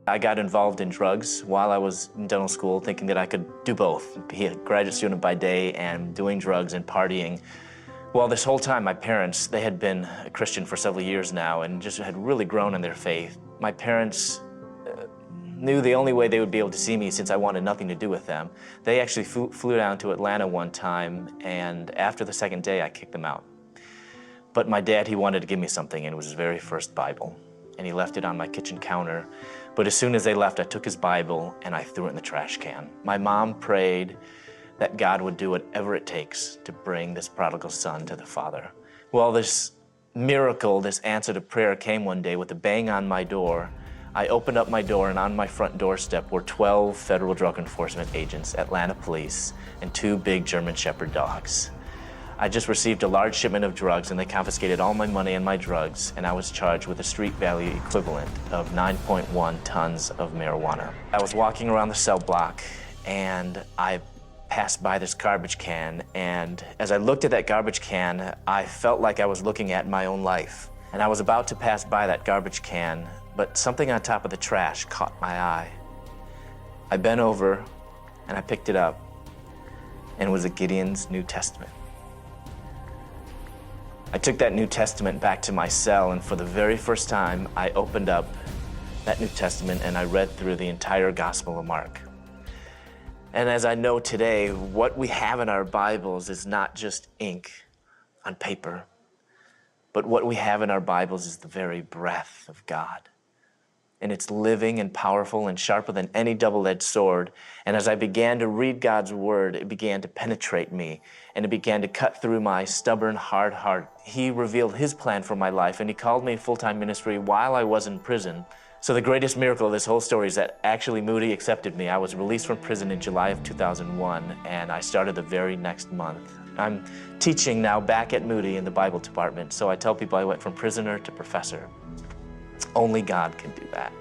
I got involved in drugs while I was in dental school, thinking that I could do both, be a graduate student by day and doing drugs and partying. Well, this whole time, my parents, they had been a Christian for several years now and just had really grown in their faith. My parents knew the only way they would be able to see me, since I wanted nothing to do with them. They actually flew down to Atlanta one time, and after the second day, I kicked them out. But my dad, he wanted to give me something, and it was his very first Bible. And he left it on my kitchen counter. But as soon as they left, I took his Bible and I threw it in the trash can. My mom prayed that God would do whatever it takes to bring this prodigal son to the Father. Well, this miracle, this answer to prayer came one day with a bang on my door. I opened up my door, and on my front doorstep were 12 federal drug enforcement agents, Atlanta police, and 2 big German Shepherd dogs. I just received a large shipment of drugs, and they confiscated all my money and my drugs, and I was charged with a street value equivalent of 9.1 tons of marijuana. I was walking around the cell block, and I passed by this garbage can, and as I looked at that garbage can, I felt like I was looking at my own life. And I was about to pass by that garbage can, but something on top of the trash caught my eye. I bent over, and I picked it up, and it was a Gideons New Testament. I took that New Testament back to my cell, and for the very first time, I opened up that New Testament and I read through the entire Gospel of Mark. And as I know today, what we have in our Bibles is not just ink on paper, but what we have in our Bibles is the very breath of God. And it's living and powerful and sharper than any double-edged sword. And as I began to read God's word, it began to penetrate me, and it began to cut through my stubborn, hard heart. He revealed his plan for my life, and he called me full-time ministry while I was in prison. So the greatest miracle of this whole story is that actually Moody accepted me. I was released from prison in July of 2001, and I started the very next month. I'm teaching now back at Moody in the Bible department, so I tell people I went from prisoner to professor. Only God can do that.